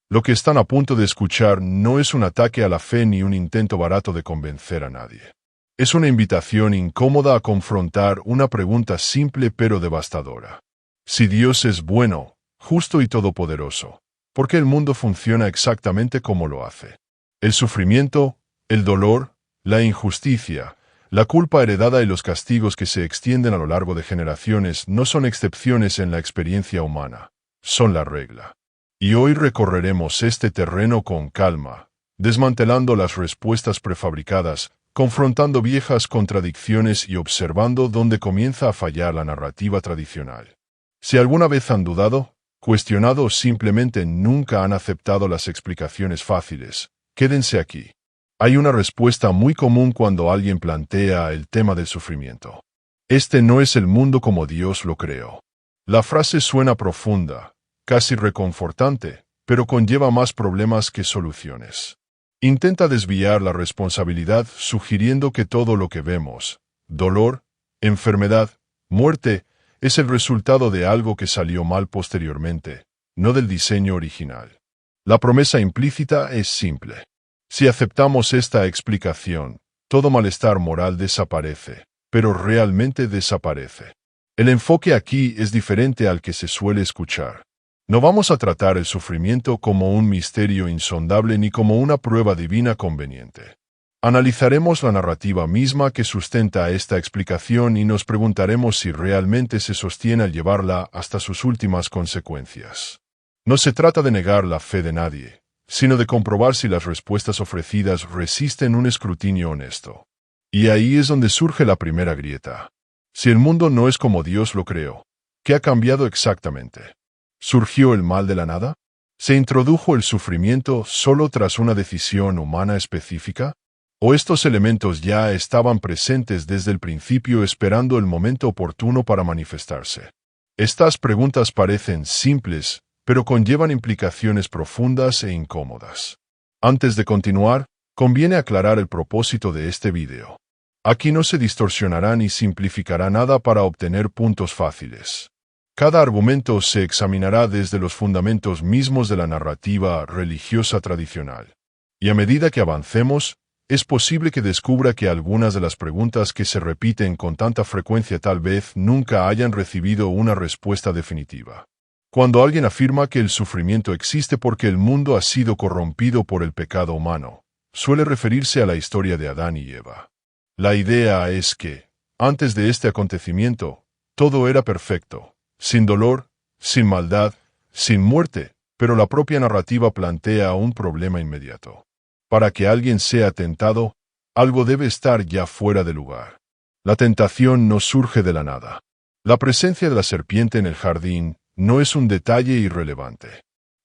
Lo que están a punto de escuchar no es un ataque a la fe ni un intento barato de convencer a nadie. Es una invitación incómoda a confrontar una pregunta simple pero devastadora. Si Dios es bueno, justo y todopoderoso, ¿por qué el mundo funciona exactamente como lo hace? El sufrimiento, el dolor, la injusticia, la culpa heredada y los castigos que se extienden a lo largo de generaciones no son excepciones en la experiencia humana, son la regla. Y hoy recorreremos este terreno con calma, desmantelando las respuestas prefabricadas, confrontando viejas contradicciones y observando dónde comienza a fallar la narrativa tradicional. Si alguna vez han dudado, cuestionado o simplemente nunca han aceptado las explicaciones fáciles, quédense aquí. Hay una respuesta muy común cuando alguien plantea el tema del sufrimiento. Este no es el mundo como Dios lo creó. La frase suena profunda, casi reconfortante, pero conlleva más problemas que soluciones. Intenta desviar la responsabilidad sugiriendo que todo lo que vemos, dolor, enfermedad, muerte, es el resultado de algo que salió mal posteriormente, no del diseño original. La promesa implícita es simple. Si aceptamos esta explicación, todo malestar moral desaparece, pero realmente desaparece. El enfoque aquí es diferente al que se suele escuchar. No vamos a tratar el sufrimiento como un misterio insondable ni como una prueba divina conveniente. Analizaremos la narrativa misma que sustenta esta explicación y nos preguntaremos si realmente se sostiene al llevarla hasta sus últimas consecuencias. No se trata de negar la fe de nadie, sino de comprobar si las respuestas ofrecidas resisten un escrutinio honesto. Y ahí es donde surge la primera grieta. Si el mundo no es como Dios lo creó, ¿qué ha cambiado exactamente? ¿Surgió el mal de la nada? ¿Se introdujo el sufrimiento solo tras una decisión humana específica? ¿O estos elementos ya estaban presentes desde el principio esperando el momento oportuno para manifestarse? Estas preguntas parecen simples, pero conllevan implicaciones profundas e incómodas. Antes de continuar, conviene aclarar el propósito de este video. Aquí no se distorsionará ni simplificará nada para obtener puntos fáciles. Cada argumento se examinará desde los fundamentos mismos de la narrativa religiosa tradicional. Y a medida que avancemos, es posible que descubra que algunas de las preguntas que se repiten con tanta frecuencia tal vez nunca hayan recibido una respuesta definitiva. Cuando alguien afirma que el sufrimiento existe porque el mundo ha sido corrompido por el pecado humano, suele referirse a la historia de Adán y Eva. La idea es que, antes de este acontecimiento, todo era perfecto. Sin dolor, sin maldad, sin muerte, pero la propia narrativa plantea un problema inmediato. Para que alguien sea tentado, algo debe estar ya fuera de lugar. La tentación no surge de la nada. La presencia de la serpiente en el jardín no es un detalle irrelevante.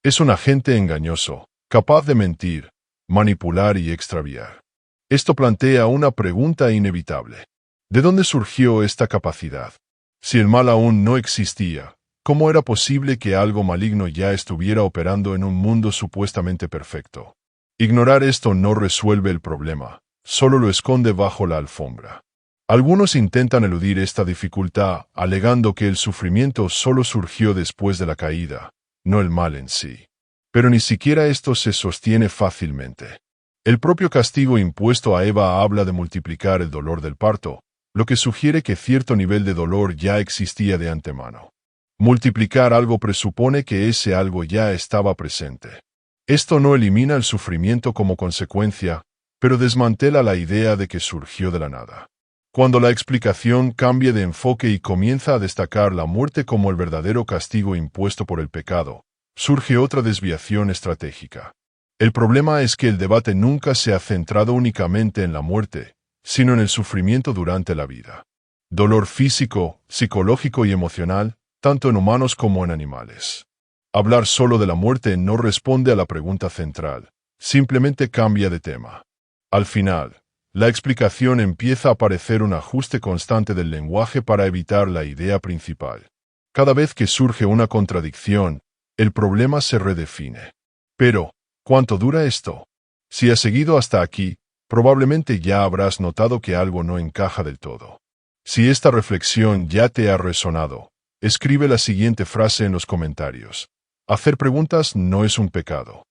Es un agente engañoso, capaz de mentir, manipular y extraviar. Esto plantea una pregunta inevitable. ¿De dónde surgió esta capacidad? Si el mal aún no existía, ¿cómo era posible que algo maligno ya estuviera operando en un mundo supuestamente perfecto? Ignorar esto no resuelve el problema, solo lo esconde bajo la alfombra. Algunos intentan eludir esta dificultad, alegando que el sufrimiento solo surgió después de la caída, no el mal en sí. Pero ni siquiera esto se sostiene fácilmente. El propio castigo impuesto a Eva habla de multiplicar el dolor del parto, lo que sugiere que cierto nivel de dolor ya existía de antemano. Multiplicar algo presupone que ese algo ya estaba presente. Esto no elimina el sufrimiento como consecuencia, pero desmantela la idea de que surgió de la nada. Cuando la explicación cambia de enfoque y comienza a destacar la muerte como el verdadero castigo impuesto por el pecado, surge otra desviación estratégica. El problema es que el debate nunca se ha centrado únicamente en la muerte, sino en el sufrimiento durante la vida. Dolor físico, psicológico y emocional, tanto en humanos como en animales. Hablar solo de la muerte no responde a la pregunta central, simplemente cambia de tema. Al final, la explicación empieza a parecer un ajuste constante del lenguaje para evitar la idea principal. Cada vez que surge una contradicción, el problema se redefine. Pero, ¿cuánto dura esto? Si has seguido hasta aquí, probablemente ya habrás notado que algo no encaja del todo. Si esta reflexión ya te ha resonado, escribe la siguiente frase en los comentarios. Hacer preguntas no es un pecado.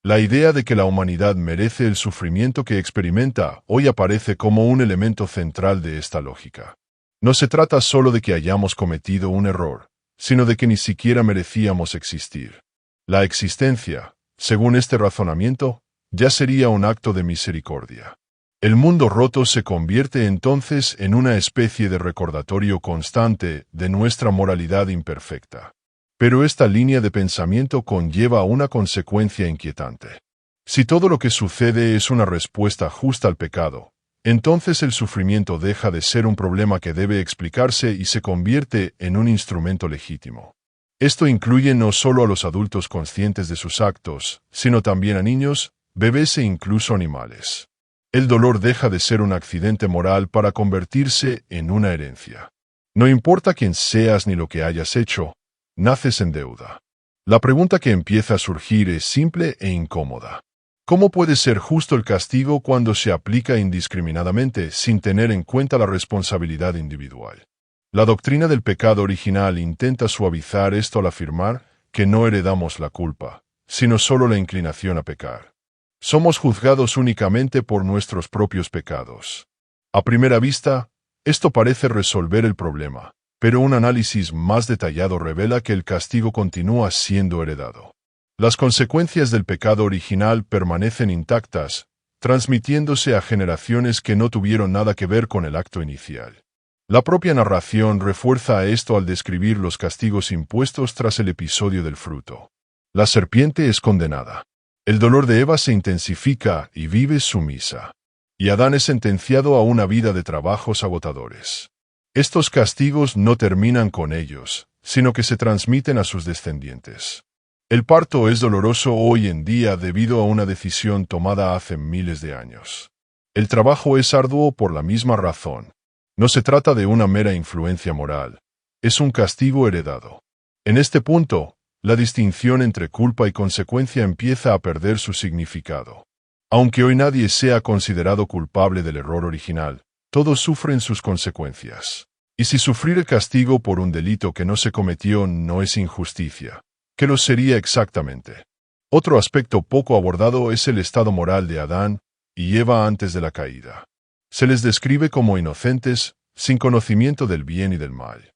La idea de que la humanidad merece el sufrimiento que experimenta hoy aparece como un elemento central de esta lógica. No se trata solo de que hayamos cometido un error, sino de que ni siquiera merecíamos existir. La existencia, según este razonamiento, ya sería un acto de misericordia. El mundo roto se convierte entonces en una especie de recordatorio constante de nuestra moralidad imperfecta. Pero esta línea de pensamiento conlleva una consecuencia inquietante. Si todo lo que sucede es una respuesta justa al pecado, entonces el sufrimiento deja de ser un problema que debe explicarse y se convierte en un instrumento legítimo. Esto incluye no solo a los adultos conscientes de sus actos, sino también a niños, bebés e incluso animales. El dolor deja de ser un accidente moral para convertirse en una herencia. No importa quién seas ni lo que hayas hecho, naces en deuda. La pregunta que empieza a surgir es simple e incómoda. ¿Cómo puede ser justo el castigo cuando se aplica indiscriminadamente sin tener en cuenta la responsabilidad individual? La doctrina del pecado original intenta suavizar esto al afirmar que no heredamos la culpa, sino solo la inclinación a pecar. Somos juzgados únicamente por nuestros propios pecados. A primera vista, esto parece resolver el problema, pero un análisis más detallado revela que el castigo continúa siendo heredado. Las consecuencias del pecado original permanecen intactas, transmitiéndose a generaciones que no tuvieron nada que ver con el acto inicial. La propia narración refuerza esto al describir los castigos impuestos tras el episodio del fruto. La serpiente es condenada. El dolor de Eva se intensifica y vive sumisa. Y Adán es sentenciado a una vida de trabajos agotadores. Estos castigos no terminan con ellos, sino que se transmiten a sus descendientes. El parto es doloroso hoy en día debido a una decisión tomada hace miles de años. El trabajo es arduo por la misma razón. No se trata de una mera influencia moral, es un castigo heredado. En este punto, la distinción entre culpa y consecuencia empieza a perder su significado. Aunque hoy nadie sea considerado culpable del error original, todos sufren sus consecuencias. Y si sufrir el castigo por un delito que no se cometió no es injusticia, ¿qué lo sería exactamente? Otro aspecto poco abordado es el estado moral de Adán y Eva antes de la caída. Se les describe como inocentes, sin conocimiento del bien y del mal.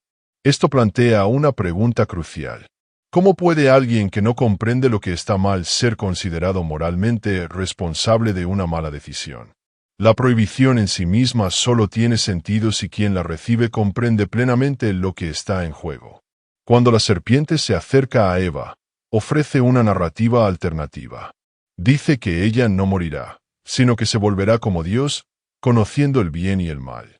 Esto plantea una pregunta crucial. ¿Cómo puede alguien que no comprende lo que está mal ser considerado moralmente responsable de una mala decisión? La prohibición en sí misma solo tiene sentido si quien la recibe comprende plenamente lo que está en juego. Cuando la serpiente se acerca a Eva, ofrece una narrativa alternativa. Dice que ella no morirá, sino que se volverá como Dios, conociendo el bien y el mal.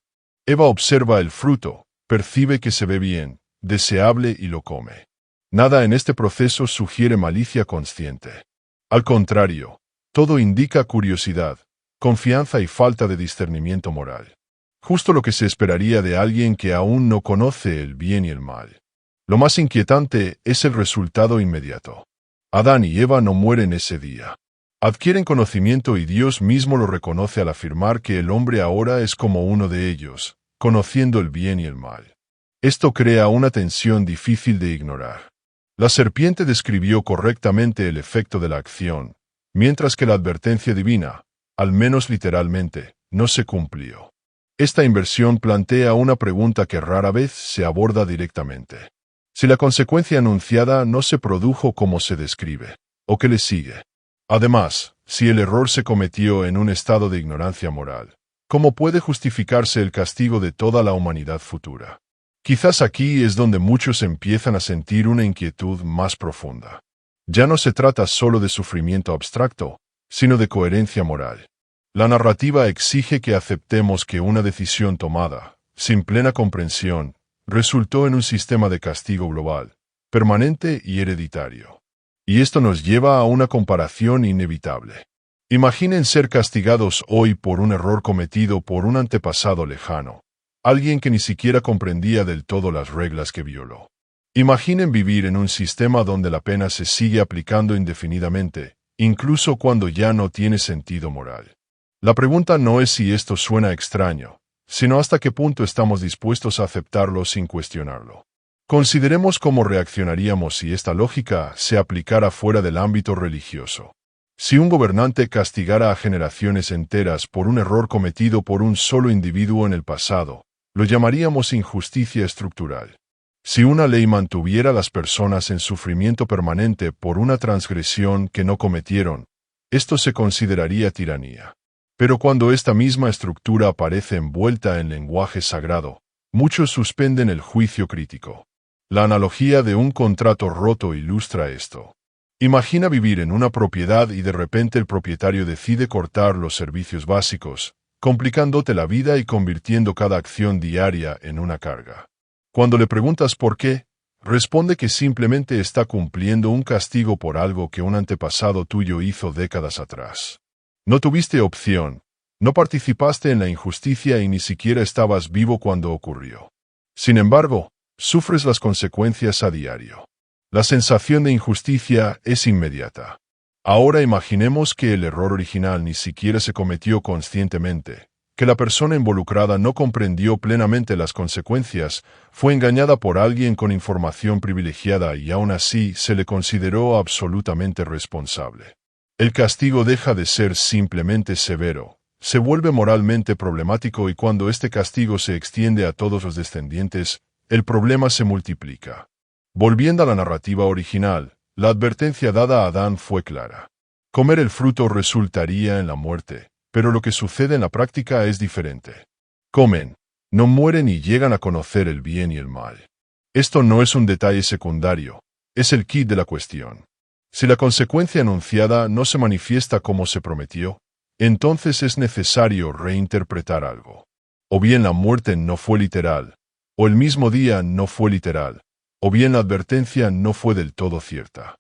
Eva observa el fruto, percibe que se ve bien, deseable y lo come. Nada en este proceso sugiere malicia consciente. Al contrario, todo indica curiosidad, confianza y falta de discernimiento moral. Justo lo que se esperaría de alguien que aún no conoce el bien y el mal. Lo más inquietante es el resultado inmediato. Adán y Eva no mueren ese día. Adquieren conocimiento y Dios mismo lo reconoce al afirmar que el hombre ahora es como uno de ellos, conociendo el bien y el mal. Esto crea una tensión difícil de ignorar. La serpiente describió correctamente el efecto de la acción, mientras que la advertencia divina, al menos literalmente, no se cumplió. Esta inversión plantea una pregunta que rara vez se aborda directamente. Si la consecuencia anunciada no se produjo como se describe, ¿o qué le sigue? Además, si el error se cometió en un estado de ignorancia moral, ¿cómo puede justificarse el castigo de toda la humanidad futura? Quizás aquí es donde muchos empiezan a sentir una inquietud más profunda. Ya no se trata solo de sufrimiento abstracto, sino de coherencia moral. La narrativa exige que aceptemos que una decisión tomada, sin plena comprensión, resultó en un sistema de castigo global, permanente y hereditario. Y esto nos lleva a una comparación inevitable. Imaginen ser castigados hoy por un error cometido por un antepasado lejano, alguien que ni siquiera comprendía del todo las reglas que violó. Imaginen vivir en un sistema donde la pena se sigue aplicando indefinidamente, incluso cuando ya no tiene sentido moral. La pregunta no es si esto suena extraño, sino hasta qué punto estamos dispuestos a aceptarlo sin cuestionarlo. Consideremos cómo reaccionaríamos si esta lógica se aplicara fuera del ámbito religioso. Si un gobernante castigara a generaciones enteras por un error cometido por un solo individuo en el pasado, lo llamaríamos injusticia estructural. Si una ley mantuviera a las personas en sufrimiento permanente por una transgresión que no cometieron, esto se consideraría tiranía. Pero cuando esta misma estructura aparece envuelta en lenguaje sagrado, muchos suspenden el juicio crítico. La analogía de un contrato roto ilustra esto. Imagina vivir en una propiedad y de repente el propietario decide cortar los servicios básicos, complicándote la vida y convirtiendo cada acción diaria en una carga. Cuando le preguntas por qué, responde que simplemente está cumpliendo un castigo por algo que un antepasado tuyo hizo décadas atrás. No tuviste opción, no participaste en la injusticia y ni siquiera estabas vivo cuando ocurrió. Sin embargo, sufres las consecuencias a diario. La sensación de injusticia es inmediata. Ahora imaginemos que el error original ni siquiera se cometió conscientemente, que la persona involucrada no comprendió plenamente las consecuencias, fue engañada por alguien con información privilegiada y aún así se le consideró absolutamente responsable. El castigo deja de ser simplemente severo, se vuelve moralmente problemático y cuando este castigo se extiende a todos los descendientes, el problema se multiplica. Volviendo a la narrativa original, la advertencia dada a Adán fue clara. Comer el fruto resultaría en la muerte, pero lo que sucede en la práctica es diferente. Comen, no mueren y llegan a conocer el bien y el mal. Esto no es un detalle secundario, es el quid de la cuestión. Si la consecuencia anunciada no se manifiesta como se prometió, entonces es necesario reinterpretar algo. O bien la muerte no fue literal, o el mismo día no fue literal, o bien la advertencia no fue del todo cierta.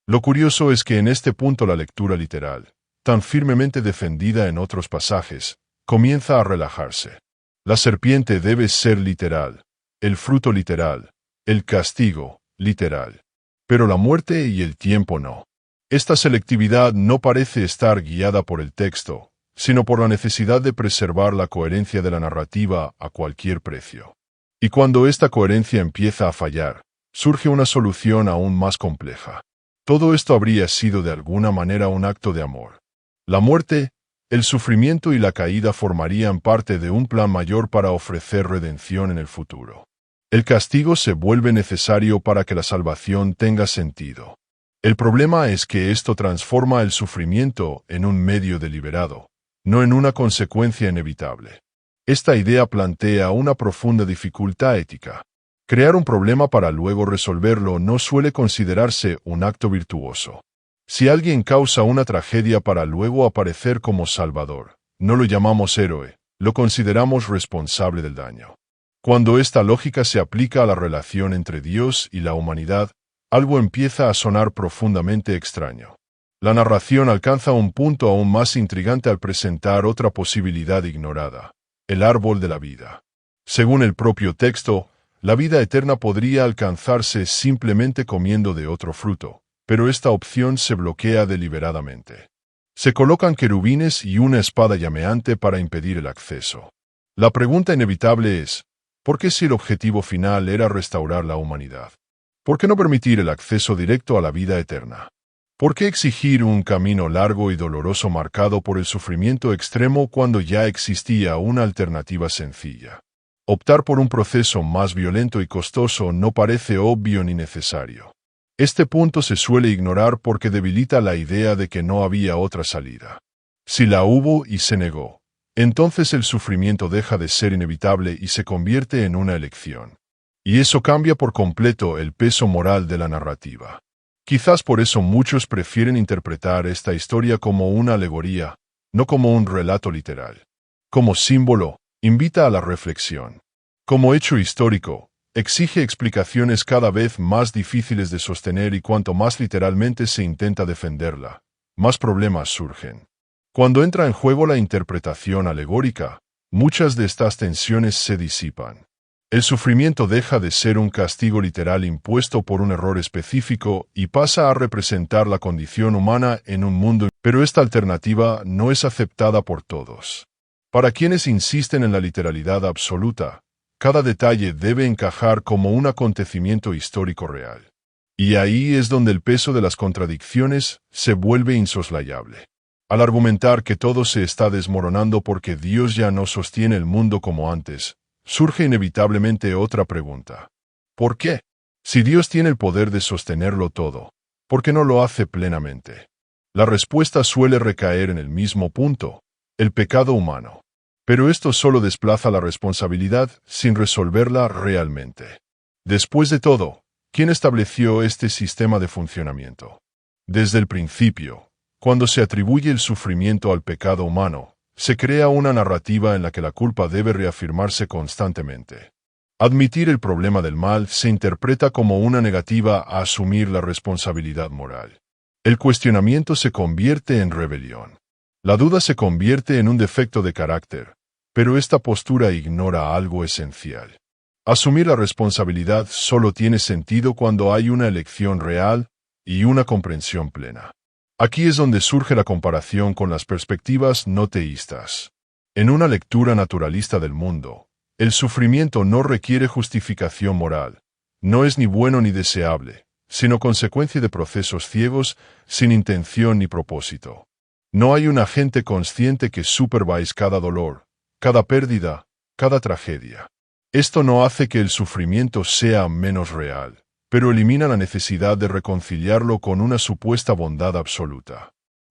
Lo curioso es que en este punto la lectura literal, tan firmemente defendida en otros pasajes, comienza a relajarse. La serpiente debe ser literal, el fruto literal, el castigo literal. Pero la muerte y el tiempo no. Esta selectividad no parece estar guiada por el texto, sino por la necesidad de preservar la coherencia de la narrativa a cualquier precio. Y cuando esta coherencia empieza a fallar, surge una solución aún más compleja. Todo esto habría sido de alguna manera un acto de amor. La muerte, el sufrimiento y la caída formarían parte de un plan mayor para ofrecer redención en el futuro. El castigo se vuelve necesario para que la salvación tenga sentido. El problema es que esto transforma el sufrimiento en un medio deliberado, no en una consecuencia inevitable. Esta idea plantea una profunda dificultad ética. Crear un problema para luego resolverlo no suele considerarse un acto virtuoso. Si alguien causa una tragedia para luego aparecer como salvador, no lo llamamos héroe, lo consideramos responsable del daño. Cuando esta lógica se aplica a la relación entre Dios y la humanidad, algo empieza a sonar profundamente extraño. La narración alcanza un punto aún más intrigante al presentar otra posibilidad ignorada: el árbol de la vida. Según el propio texto, la vida eterna podría alcanzarse simplemente comiendo de otro fruto, pero esta opción se bloquea deliberadamente. Se colocan querubines y una espada llameante para impedir el acceso. La pregunta inevitable es: ¿por qué si el objetivo final era restaurar la humanidad? ¿Por qué no permitir el acceso directo a la vida eterna? ¿Por qué exigir un camino largo y doloroso marcado por el sufrimiento extremo cuando ya existía una alternativa sencilla? Optar por un proceso más violento y costoso no parece obvio ni necesario. Este punto se suele ignorar porque debilita la idea de que no había otra salida. Si la hubo y se negó, entonces el sufrimiento deja de ser inevitable y se convierte en una elección. Y eso cambia por completo el peso moral de la narrativa. Quizás por eso muchos prefieren interpretar esta historia como una alegoría, no como un relato literal. Como símbolo, invita a la reflexión. Como hecho histórico, exige explicaciones cada vez más difíciles de sostener y cuanto más literalmente se intenta defenderla, más problemas surgen. Cuando entra en juego la interpretación alegórica, muchas de estas tensiones se disipan. El sufrimiento deja de ser un castigo literal impuesto por un error específico y pasa a representar la condición humana en un mundo, pero esta alternativa no es aceptada por todos. Para quienes insisten en la literalidad absoluta, cada detalle debe encajar como un acontecimiento histórico real. Y ahí es donde el peso de las contradicciones se vuelve insoslayable. Al argumentar que todo se está desmoronando porque Dios ya no sostiene el mundo como antes, surge inevitablemente otra pregunta. ¿Por qué? Si Dios tiene el poder de sostenerlo todo, ¿por qué no lo hace plenamente? La respuesta suele recaer en el mismo punto, el pecado humano. Pero esto solo desplaza la responsabilidad sin resolverla realmente. Después de todo, ¿quién estableció este sistema de funcionamiento? Desde el principio, cuando se atribuye el sufrimiento al pecado humano, se crea una narrativa en la que la culpa debe reafirmarse constantemente. Admitir el problema del mal se interpreta como una negativa a asumir la responsabilidad moral. El cuestionamiento se convierte en rebelión. La duda se convierte en un defecto de carácter, pero esta postura ignora algo esencial. Asumir la responsabilidad solo tiene sentido cuando hay una elección real y una comprensión plena. Aquí es donde surge la comparación con las perspectivas no teístas. En una lectura naturalista del mundo, el sufrimiento no requiere justificación moral, no es ni bueno ni deseable, sino consecuencia de procesos ciegos, sin intención ni propósito. No hay un agente consciente que supervise cada dolor, cada pérdida, cada tragedia. Esto no hace que el sufrimiento sea menos real, pero elimina la necesidad de reconciliarlo con una supuesta bondad absoluta.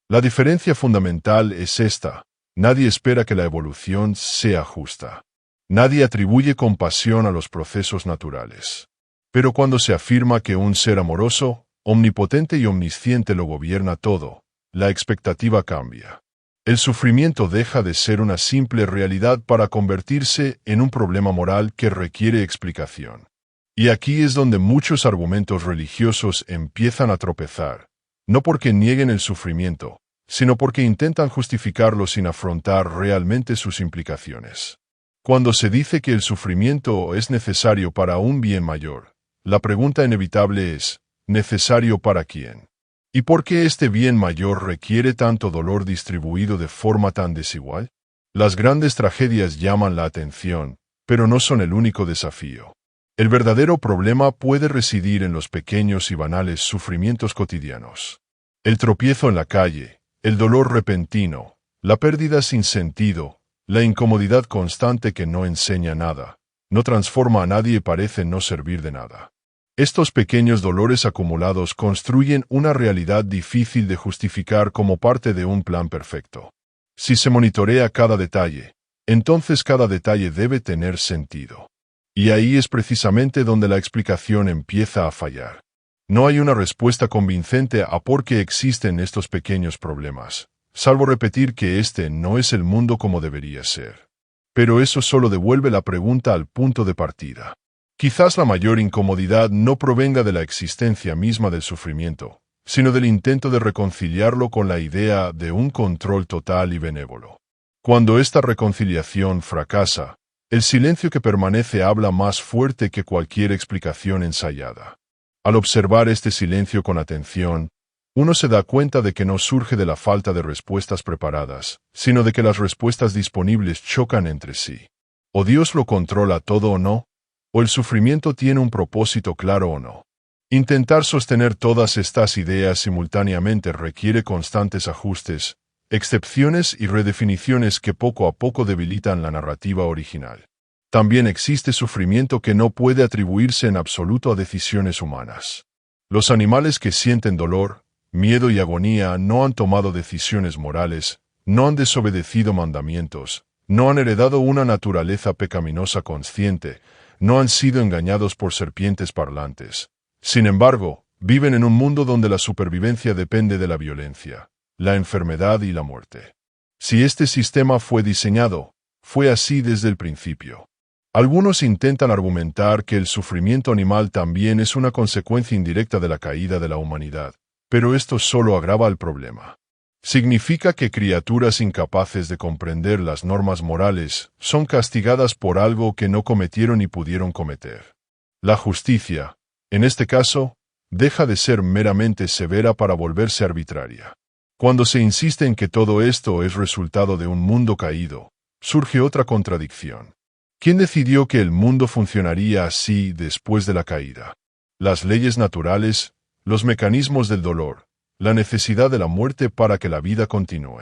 La diferencia fundamental es esta: nadie espera que la evolución sea justa. Nadie atribuye compasión a los procesos naturales. Pero cuando se afirma que un ser amoroso, omnipotente y omnisciente lo gobierna todo, la expectativa cambia. El sufrimiento deja de ser una simple realidad para convertirse en un problema moral que requiere explicación. Y aquí es donde muchos argumentos religiosos empiezan a tropezar, no porque nieguen el sufrimiento, sino porque intentan justificarlo sin afrontar realmente sus implicaciones. Cuando se dice que el sufrimiento es necesario para un bien mayor, la pregunta inevitable es, ¿necesario para quién? ¿Y por qué este bien mayor requiere tanto dolor distribuido de forma tan desigual? Las grandes tragedias llaman la atención, pero no son el único desafío. El verdadero problema puede residir en los pequeños y banales sufrimientos cotidianos. El tropiezo en la calle, el dolor repentino, la pérdida sin sentido, la incomodidad constante que no enseña nada, no transforma a nadie y parece no servir de nada. Estos pequeños dolores acumulados construyen una realidad difícil de justificar como parte de un plan perfecto. Si se monitorea cada detalle, entonces cada detalle debe tener sentido. Y ahí es precisamente donde la explicación empieza a fallar. No hay una respuesta convincente a por qué existen estos pequeños problemas, salvo repetir que este no es el mundo como debería ser. Pero eso solo devuelve la pregunta al punto de partida. Quizás la mayor incomodidad no provenga de la existencia misma del sufrimiento, sino del intento de reconciliarlo con la idea de un control total y benévolo. Cuando esta reconciliación fracasa, el silencio que permanece habla más fuerte que cualquier explicación ensayada. Al observar este silencio con atención, uno se da cuenta de que no surge de la falta de respuestas preparadas, sino de que las respuestas disponibles chocan entre sí. O Dios lo controla todo o no, o el sufrimiento tiene un propósito claro o no. Intentar sostener todas estas ideas simultáneamente requiere constantes ajustes, excepciones y redefiniciones que poco a poco debilitan la narrativa original. También existe sufrimiento que no puede atribuirse en absoluto a decisiones humanas. Los animales que sienten dolor, miedo y agonía no han tomado decisiones morales, no han desobedecido mandamientos, no han heredado una naturaleza pecaminosa consciente, no han sido engañados por serpientes parlantes. Sin embargo, viven en un mundo donde la supervivencia depende de la violencia, la enfermedad y la muerte. Si este sistema fue diseñado, fue así desde el principio. Algunos intentan argumentar que el sufrimiento animal también es una consecuencia indirecta de la caída de la humanidad, pero esto solo agrava el problema. Significa que criaturas incapaces de comprender las normas morales son castigadas por algo que no cometieron y pudieron cometer. La justicia, en este caso, deja de ser meramente severa para volverse arbitraria. Cuando se insiste en que todo esto es resultado de un mundo caído, surge otra contradicción. ¿Quién decidió que el mundo funcionaría así después de la caída? ¿Las leyes naturales, los mecanismos del dolor, la necesidad de la muerte para que la vida continúe.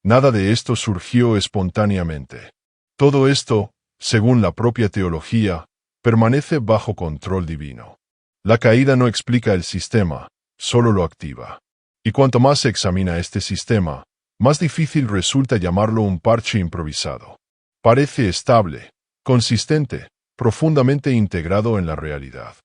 Nada de esto surgió espontáneamente. Todo esto, según la propia teología, permanece bajo control divino. La caída no explica el sistema, solo lo activa. Y cuanto más se examina este sistema, más difícil resulta llamarlo un parche improvisado. Parece estable, consistente, profundamente integrado en la realidad.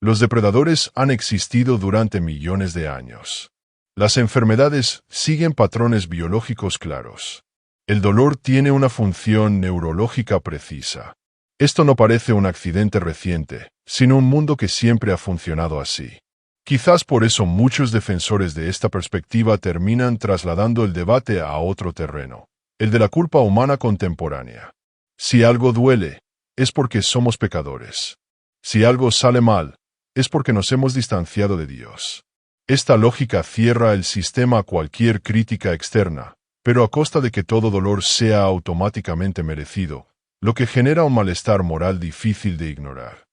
Los depredadores han existido durante millones de años. Las enfermedades siguen patrones biológicos claros. El dolor tiene una función neurológica precisa. Esto no parece un accidente reciente, sino un mundo que siempre ha funcionado así. Quizás por eso muchos defensores de esta perspectiva terminan trasladando el debate a otro terreno, el de la culpa humana contemporánea. Si algo duele, es porque somos pecadores. Si algo sale mal, es porque nos hemos distanciado de Dios. Esta lógica cierra el sistema a cualquier crítica externa, pero a costa de que todo dolor sea automáticamente merecido, lo que genera un malestar moral difícil de ignorar.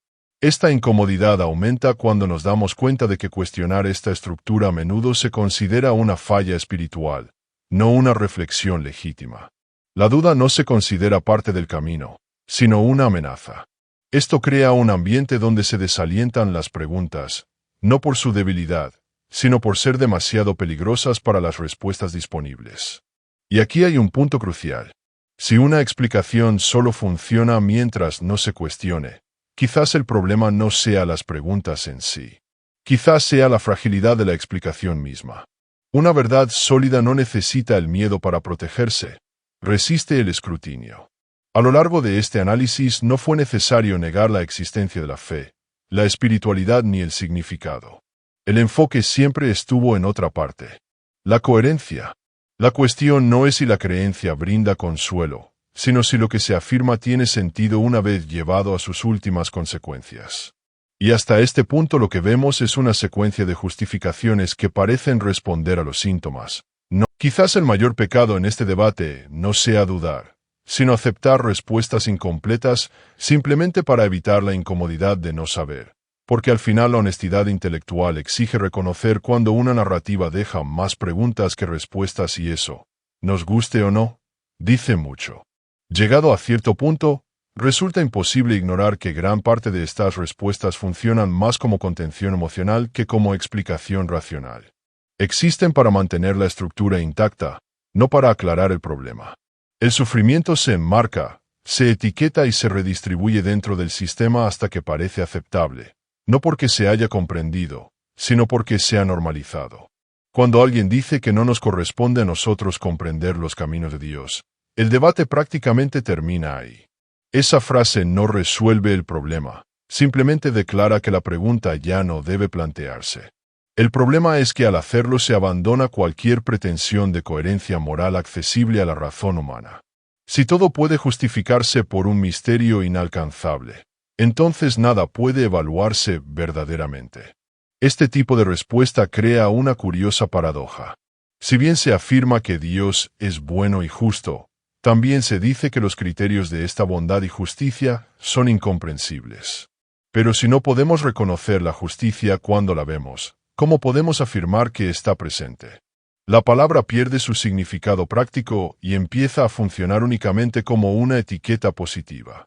Esta incomodidad aumenta cuando nos damos cuenta de que cuestionar esta estructura a menudo se considera una falla espiritual, no una reflexión legítima. La duda no se considera parte del camino, sino una amenaza. Esto crea un ambiente donde se desalientan las preguntas, no por su debilidad, sino por ser demasiado peligrosas para las respuestas disponibles. Y aquí hay un punto crucial. Si una explicación solo funciona mientras no se cuestione, quizás el problema no sea las preguntas en sí. Quizás sea la fragilidad de la explicación misma. Una verdad sólida no necesita el miedo para protegerse, resiste el escrutinio. A lo largo de este análisis no fue necesario negar la existencia de la fe, la espiritualidad ni el significado. El enfoque siempre estuvo en otra parte. La coherencia. La cuestión no es si la creencia brinda consuelo, sino si lo que se afirma tiene sentido una vez llevado a sus últimas consecuencias. Y hasta este punto lo que vemos es una secuencia de justificaciones que parecen responder a los síntomas. No, quizás el mayor pecado en este debate no sea dudar, sino aceptar respuestas incompletas simplemente para evitar la incomodidad de no saber. Porque al final la honestidad intelectual exige reconocer cuando una narrativa deja más preguntas que respuestas y eso, nos guste o no, dice mucho. Llegado a cierto punto, resulta imposible ignorar que gran parte de estas respuestas funcionan más como contención emocional que como explicación racional. Existen para mantener la estructura intacta, no para aclarar el problema. El sufrimiento se enmarca, se etiqueta y se redistribuye dentro del sistema hasta que parece aceptable. No porque se haya comprendido, sino porque se ha normalizado. Cuando alguien dice que no nos corresponde a nosotros comprender los caminos de Dios, el debate prácticamente termina ahí. Esa frase no resuelve el problema, simplemente declara que la pregunta ya no debe plantearse. El problema es que al hacerlo se abandona cualquier pretensión de coherencia moral accesible a la razón humana. Si todo puede justificarse por un misterio inalcanzable, entonces nada puede evaluarse verdaderamente. Este tipo de respuesta crea una curiosa paradoja. Si bien se afirma que Dios es bueno y justo, también se dice que los criterios de esta bondad y justicia son incomprensibles. Pero si no podemos reconocer la justicia cuando la vemos, ¿cómo podemos afirmar que está presente? La palabra pierde su significado práctico y empieza a funcionar únicamente como una etiqueta positiva.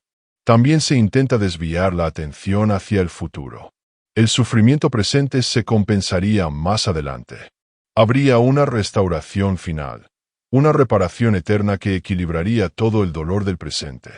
También se intenta desviar la atención hacia el futuro. El sufrimiento presente se compensaría más adelante. Habría una restauración final, una reparación eterna que equilibraría todo el dolor del presente.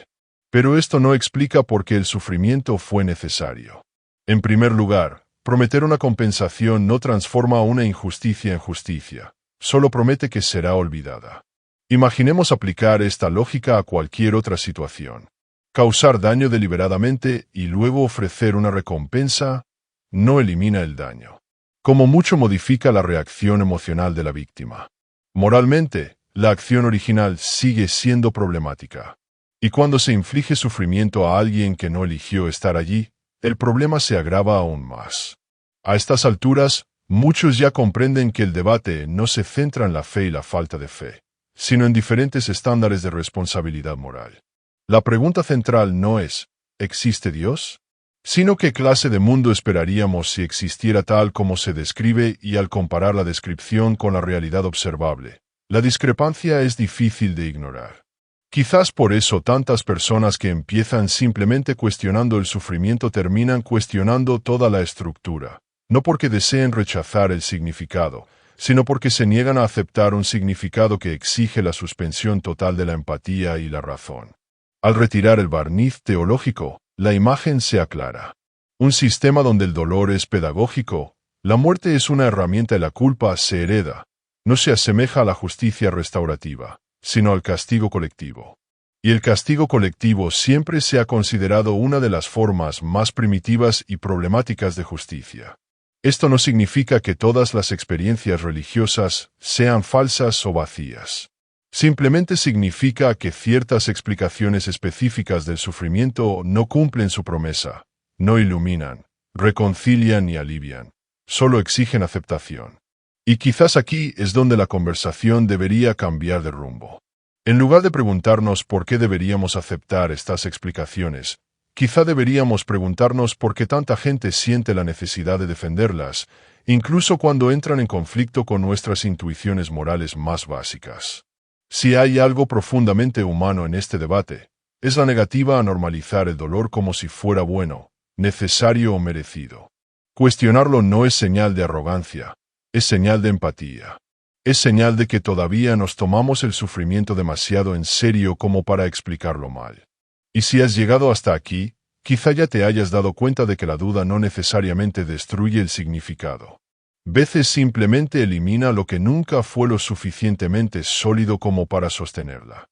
Pero esto no explica por qué el sufrimiento fue necesario. En primer lugar, prometer una compensación no transforma una injusticia en justicia, solo promete que será olvidada. Imaginemos aplicar esta lógica a cualquier otra situación. Causar daño deliberadamente y luego ofrecer una recompensa no elimina el daño. Como mucho modifica la reacción emocional de la víctima. Moralmente, la acción original sigue siendo problemática. Y cuando se inflige sufrimiento a alguien que no eligió estar allí, el problema se agrava aún más. A estas alturas, muchos ya comprenden que el debate no se centra en la fe y la falta de fe, sino en diferentes estándares de responsabilidad moral. La pregunta central no es, ¿existe Dios? Sino qué clase de mundo esperaríamos si existiera tal como se describe y al comparar la descripción con la realidad observable. La discrepancia es difícil de ignorar. Quizás por eso tantas personas que empiezan simplemente cuestionando el sufrimiento terminan cuestionando toda la estructura, no porque deseen rechazar el significado, sino porque se niegan a aceptar un significado que exige la suspensión total de la empatía y la razón. Al retirar el barniz teológico, la imagen se aclara. Un sistema donde el dolor es pedagógico, la muerte es una herramienta y la culpa se hereda, no se asemeja a la justicia restaurativa, sino al castigo colectivo. Y el castigo colectivo siempre se ha considerado una de las formas más primitivas y problemáticas de justicia. Esto no significa que todas las experiencias religiosas sean falsas o vacías. Simplemente significa que ciertas explicaciones específicas del sufrimiento no cumplen su promesa, no iluminan, reconcilian ni alivian, solo exigen aceptación. Y quizás aquí es donde la conversación debería cambiar de rumbo. En lugar de preguntarnos por qué deberíamos aceptar estas explicaciones, quizá deberíamos preguntarnos por qué tanta gente siente la necesidad de defenderlas, incluso cuando entran en conflicto con nuestras intuiciones morales más básicas. Si hay algo profundamente humano en este debate, es la negativa a normalizar el dolor como si fuera bueno, necesario o merecido. Cuestionarlo no es señal de arrogancia, es señal de empatía. Es señal de que todavía nos tomamos el sufrimiento demasiado en serio como para explicarlo mal. Y si has llegado hasta aquí, quizá ya te hayas dado cuenta de que la duda no necesariamente destruye el significado. Veces simplemente elimina lo que nunca fue lo suficientemente sólido como para sostenerla.